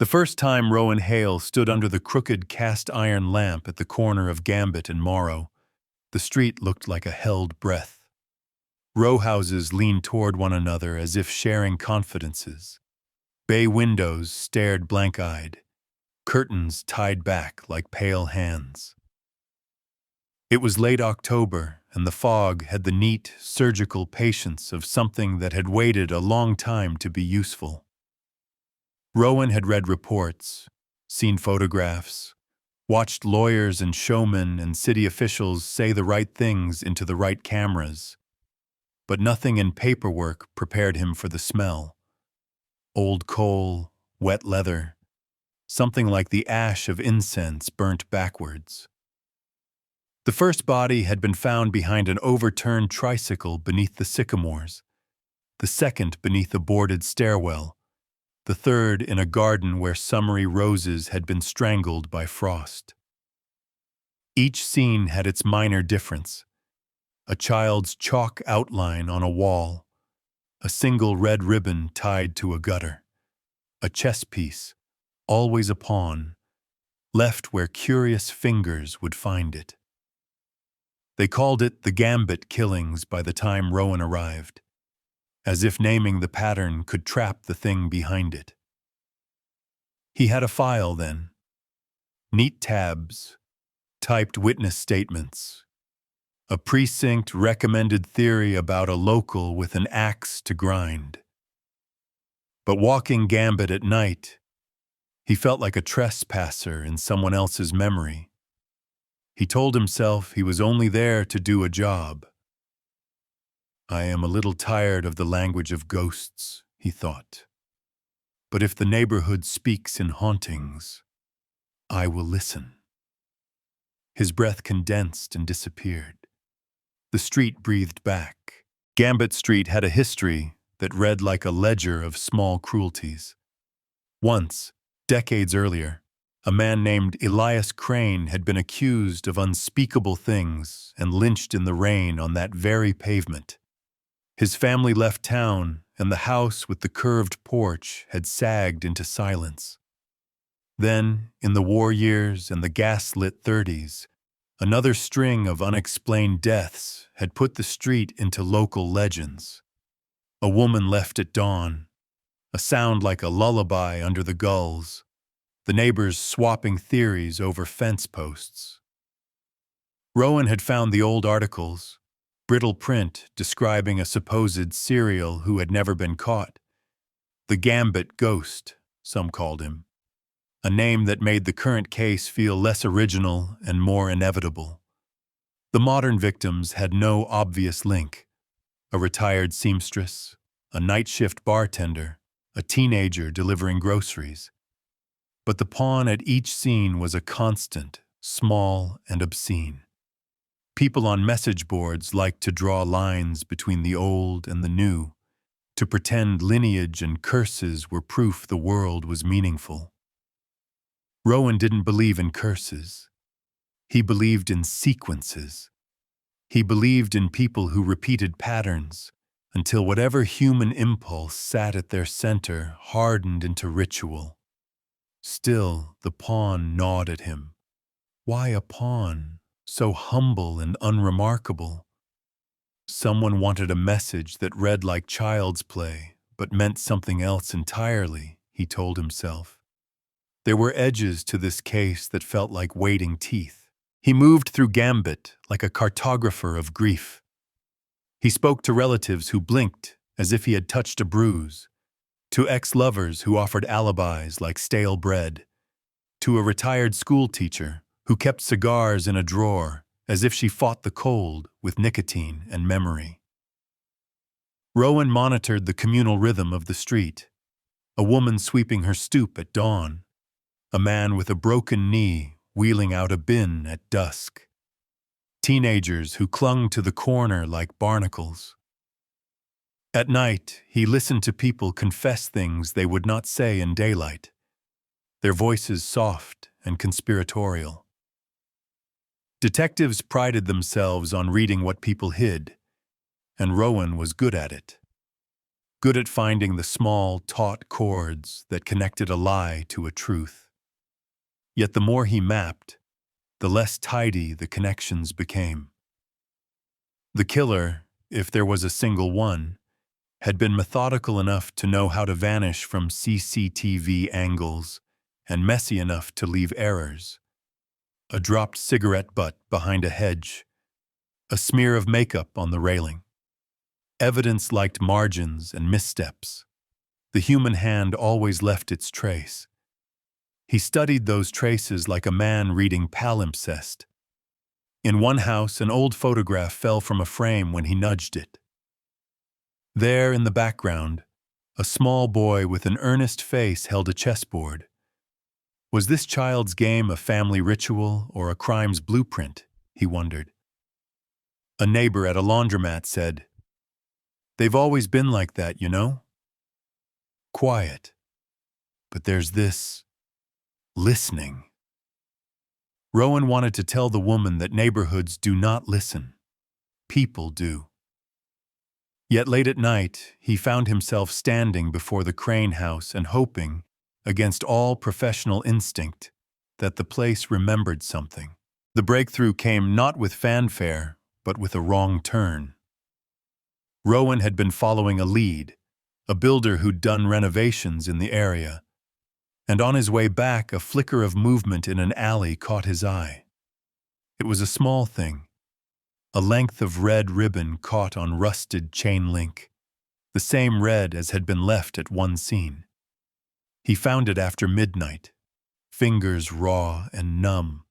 The first time Rowan Hale stood under the crooked cast-iron lamp at the corner of Gambit and Morrow, the street looked like a held breath. Row houses leaned toward one another as if sharing confidences. Bay windows stared blank-eyed, curtains tied back like pale hands. It was late October, and the fog had the neat, surgical patience of something that had waited a long time to be useful. Rowan had read reports, seen photographs, watched lawyers and showmen and city officials say the right things into the right cameras, but nothing in paperwork prepared him for the smell. Old coal, wet leather, something like the ash of incense burnt backwards. The first body had been found behind an overturned tricycle beneath the sycamores, the second beneath a boarded stairwell, the third in a garden where summery roses had been strangled by frost. Each scene had its minor difference: a child's chalk outline on a wall, a single red ribbon tied to a gutter, a chess piece, always a pawn, left where curious fingers would find it. They called it the Gambit killings by the time Rowan arrived, as if naming the pattern could trap the thing behind it. He had a file then. Neat tabs, typed witness statements, a precinct recommended theory about a local with an axe to grind. But walking Gambit at night, he felt like a trespasser in someone else's memory. He told himself he was only there to do a job. I am a little tired of the language of ghosts, he thought. But if the neighborhood speaks in hauntings, I will listen. His breath condensed and disappeared. The street breathed back. Gambit Street had a history that read like a ledger of small cruelties. Once, decades earlier, a man named Elias Crane had been accused of unspeakable things and lynched in the rain on that very pavement. His family left town, and the house with the curved porch had sagged into silence. Then, in the war years and the gas-lit 30s, another string of unexplained deaths had put the street into local legends. A woman left at dawn, a sound like a lullaby under the gulls, the neighbors swapping theories over fence posts. Rowan had found the old articles, brittle print describing a supposed serial who had never been caught. The Gambit Ghost, some called him, a name that made the current case feel less original and more inevitable. The modern victims had no obvious link: a retired seamstress, a night shift bartender, a teenager delivering groceries. But the pawn at each scene was a constant, small and obscene. People on message boards liked to draw lines between the old and the new, to pretend lineage and curses were proof the world was meaningful. Rowan didn't believe in curses. He believed in sequences. He believed in people who repeated patterns until whatever human impulse sat at their center hardened into ritual. Still, the pawn gnawed at him. Why a pawn, so humble and unremarkable? Someone wanted a message that read like child's play, but meant something else entirely, he told himself. There were edges to this case that felt like waiting teeth. He moved through Gambit like a cartographer of grief. He spoke to relatives who blinked as if he had touched a bruise, to ex-lovers who offered alibis like stale bread, to a retired school teacher who kept cigars in a drawer as if she fought the cold with nicotine and memory. Rowan monitored the communal rhythm of the street: a woman sweeping her stoop at dawn, a man with a broken knee wheeling out a bin at dusk, teenagers who clung to the corner like barnacles. At night, he listened to people confess things they would not say in daylight, their voices soft and conspiratorial. Detectives prided themselves on reading what people hid, and Rowan was good at it. good at finding the small, taut chords that connected a lie to a truth. Yet the more he mapped, the less tidy the connections became. The killer, if there was a single one, had been methodical enough to know how to vanish from CCTV angles and messy enough to leave errors. A dropped cigarette butt behind a hedge, a smear of makeup on the railing. Evidence-liked margins and missteps. The human hand always left its trace. He studied those traces like a man reading palimpsest. In one house, an old photograph fell from a frame when he nudged it. There, in the background, a small boy with an earnest face held a chessboard. Was this child's game a family ritual or a crime's blueprint? He wondered. A neighbor at a laundromat said, "They've always been like that, you know? Quiet. But there's this listening." Rowan wanted to tell the woman that neighborhoods do not listen. People do. Yet late at night, he found himself standing before the Crane house and hoping, against all professional instinct, that the place remembered something. The breakthrough came not with fanfare, but with a wrong turn. Rowan had been following a lead, a builder who'd done renovations in the area, and on his way back, a flicker of movement in an alley caught his eye. It was a small thing, a length of red ribbon caught on rusted chain link, the same red as had been left at one scene. He found it after midnight, fingers raw and numb,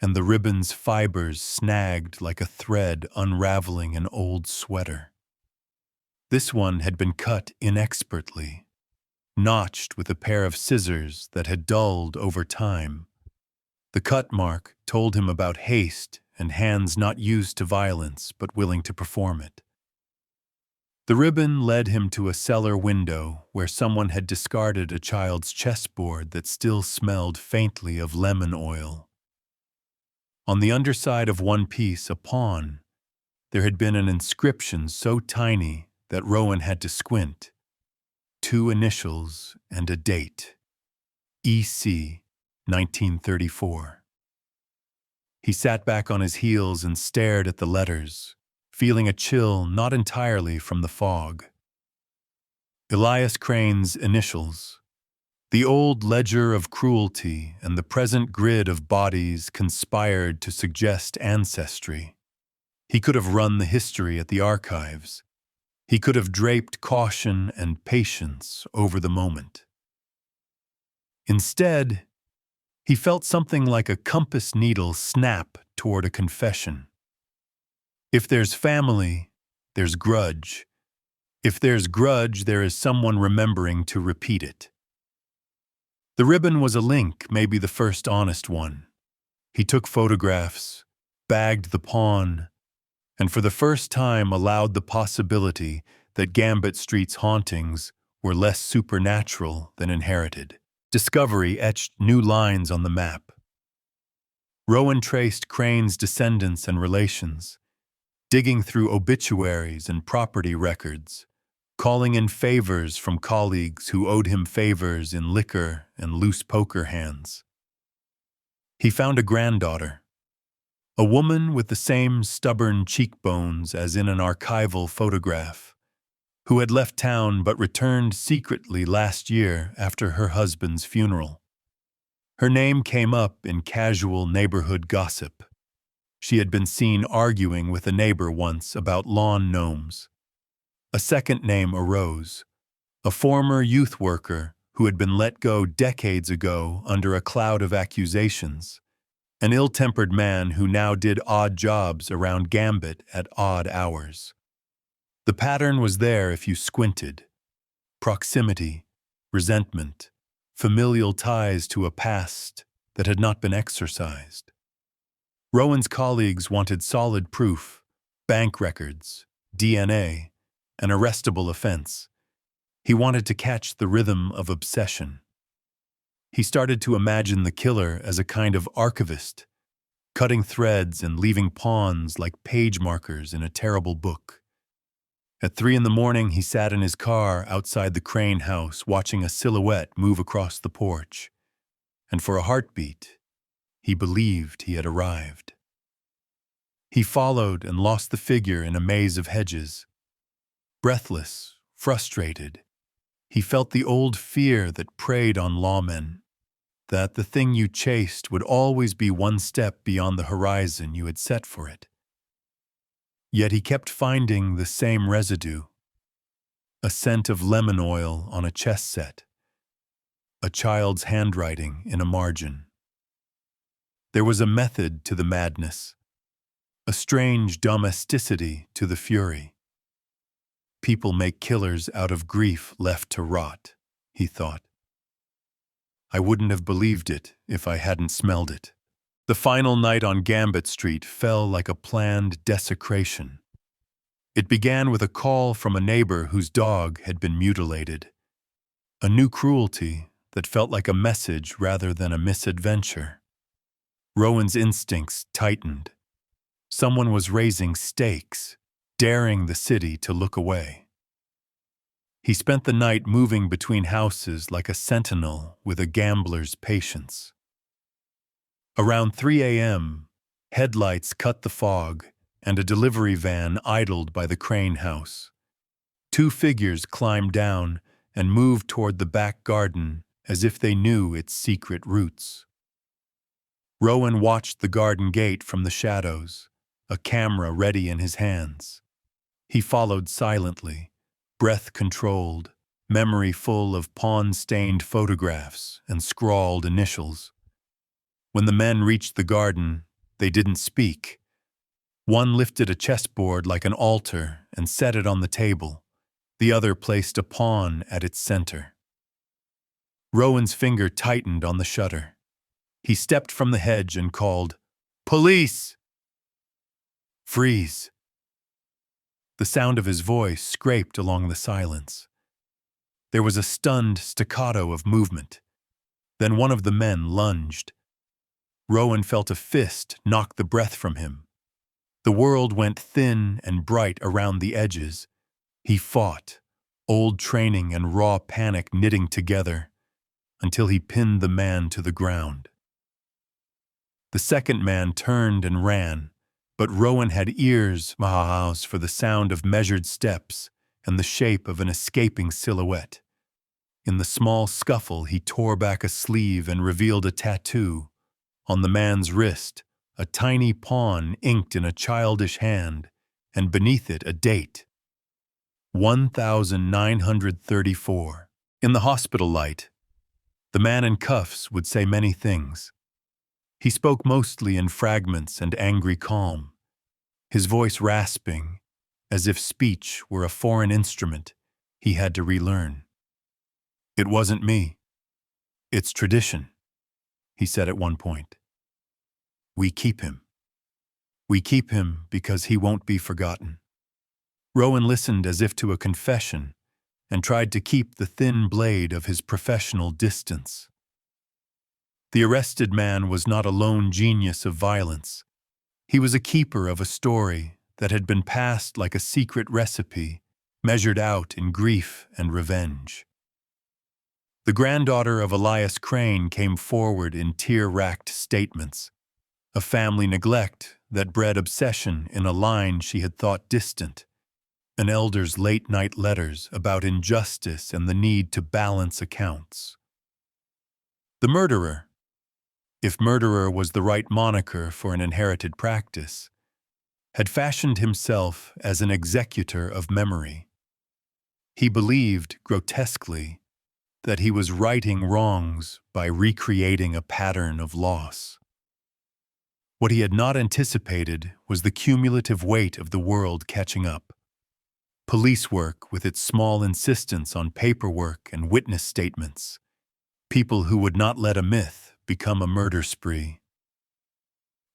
and the ribbon's fibers snagged like a thread unraveling an old sweater. This one had been cut inexpertly, notched with a pair of scissors that had dulled over time. The cut mark told him about haste and hands not used to violence but willing to perform it. The ribbon led him to a cellar window where someone had discarded a child's chessboard that still smelled faintly of lemon oil. On the underside of one piece, a pawn, there had been an inscription so tiny that Rowan had to squint. 2 initials and a date. EC 1934. He sat back on his heels and stared at the letters, feeling a chill not entirely from the fog. Elias Crane's initials. The old ledger of cruelty and the present grid of bodies conspired to suggest ancestry. He could have run the history at the archives. He could have draped caution and patience over the moment. Instead, he felt something like a compass needle snap toward a confession. If there's family, there's grudge. If there's grudge, there is someone remembering to repeat it. The ribbon was a link, maybe the first honest one. He took photographs, bagged the pawn, and for the first time allowed the possibility that Gambit Street's hauntings were less supernatural than inherited. Discovery etched new lines on the map. Rowan traced Crane's descendants and relations, digging through obituaries and property records, calling in favors from colleagues who owed him favors in liquor and loose poker hands. He found a granddaughter, a woman with the same stubborn cheekbones as in an archival photograph, who had left town but returned secretly last year after her husband's funeral. Her name came up in casual neighborhood gossip. She had been seen arguing with a neighbor once about lawn gnomes. A second name arose, a former youth worker who had been let go decades ago under a cloud of accusations, an ill-tempered man who now did odd jobs around Gambit at odd hours. The pattern was there if you squinted. Proximity, resentment, familial ties to a past that had not been exorcised. Rowan's colleagues wanted solid proof, bank records, DNA, an arrestable offense. He wanted to catch the rhythm of obsession. He started to imagine the killer as a kind of archivist, cutting threads and leaving pawns like page markers in a terrible book. At 3 in the morning, he sat in his car outside the Crane house watching a silhouette move across the porch. And for a heartbeat, he believed he had arrived. He followed and lost the figure in a maze of hedges. Breathless, frustrated, he felt the old fear that preyed on lawmen, that the thing you chased would always be one step beyond the horizon you had set for it. Yet he kept finding the same residue, a scent of lemon oil on a chess set, a child's handwriting in a margin. There was a method to the madness, a strange domesticity to the fury. People make killers out of grief left to rot, he thought. I wouldn't have believed it if I hadn't smelled it. The final night on Gambit Street fell like a planned desecration. It began with a call from a neighbor whose dog had been mutilated. A new cruelty that felt like a message rather than a misadventure. Rowan's instincts tightened. Someone was raising stakes, daring the city to look away. He spent the night moving between houses like a sentinel with a gambler's patience. Around 3 a.m., headlights cut the fog, and a delivery van idled by the Crane house. 2 figures climbed down and moved toward the back garden as if they knew its secret roots. Rowan watched the garden gate from the shadows, a camera ready in his hands. He followed silently, breath controlled, memory full of pawn-stained photographs and scrawled initials. When the men reached the garden, they didn't speak. One lifted a chessboard like an altar and set it on the table. The other placed a pawn at its center. Rowan's finger tightened on the shutter. He stepped from the hedge and called, "Police!" "Freeze!" The sound of his voice scraped along the silence. There was a stunned staccato of movement. Then one of the men lunged. Rowan felt a fist knock the breath from him. The world went thin and bright around the edges. He fought, old training and raw panic knitting together, until he pinned the man to the ground. The second man turned and ran, but Rowan had ears for the sound of measured steps and the shape of an escaping silhouette. In the small scuffle, he tore back a sleeve and revealed a tattoo. On the man's wrist, a tiny pawn inked in a childish hand, and beneath it a date. 1934. In the hospital light, the man in cuffs would say many things. He spoke mostly in fragments and angry calm, his voice rasping, as if speech were a foreign instrument he had to relearn. "It wasn't me. It's tradition," he said at one point. "We keep him. We keep him because he won't be forgotten." Rowan listened as if to a confession and tried to keep the thin blade of his professional distance. The arrested man was not a lone genius of violence. He was a keeper of a story that had been passed like a secret recipe, measured out in grief and revenge. The granddaughter of Elias Crane came forward in tear-racked statements, a family neglect that bred obsession in a line she had thought distant, an elder's late-night letters about injustice and the need to balance accounts. The murderer, if murderer was the right moniker for an inherited practice, had fashioned himself as an executor of memory. He believed, grotesquely, that he was righting wrongs by recreating a pattern of loss. What he had not anticipated was the cumulative weight of the world catching up. Police work with its small insistence on paperwork and witness statements. People who would not let a myth become a murder spree.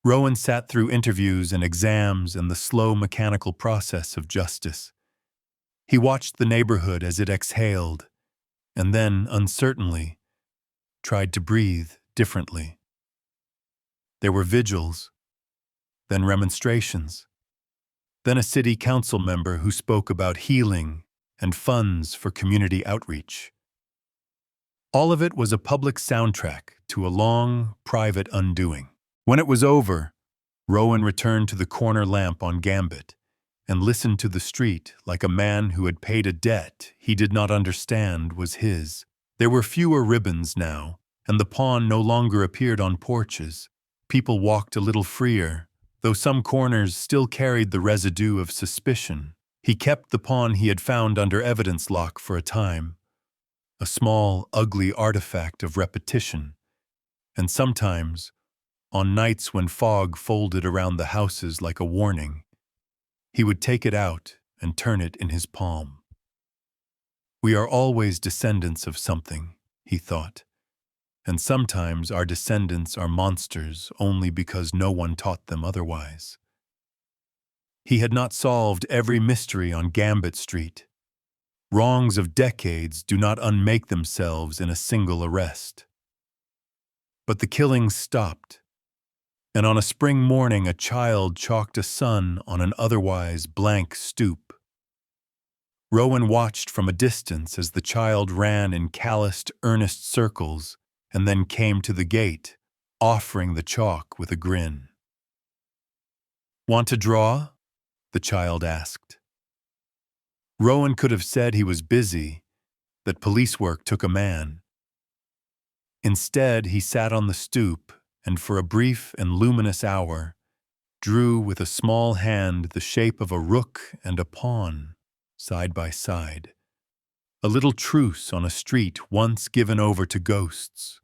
Rowan sat through interviews and exams and the slow mechanical process of justice. He watched the neighborhood as it exhaled, and then, uncertainly, tried to breathe differently. There were vigils, then remonstrations, then a city council member who spoke about healing and funds for community outreach. All of it was a public soundtrack to a long, private undoing. When it was over, Rowan returned to the corner lamp on Gambit and listened to the street like a man who had paid a debt he did not understand was his. There were fewer ribbons now, and the pawn no longer appeared on porches. People walked a little freer, though some corners still carried the residue of suspicion. He kept the pawn he had found under evidence lock for a time, a small, ugly artifact of repetition, and sometimes, on nights when fog folded around the houses like a warning, he would take it out and turn it in his palm. We are always descendants of something, he thought, and sometimes our descendants are monsters only because no one taught them otherwise. He had not solved every mystery on Gambit Street. Wrongs of decades do not unmake themselves in a single arrest. But the killings stopped, and on a spring morning a child chalked a sun on an otherwise blank stoop. Rowan watched from a distance as the child ran in calloused, earnest circles and then came to the gate, offering the chalk with a grin. "Want to draw?" the child asked. Rowan could have said he was busy, that police work took a man. Instead, he sat on the stoop and for a brief and luminous hour drew with a small hand the shape of a rook and a pawn, side by side, a little truce on a street once given over to ghosts.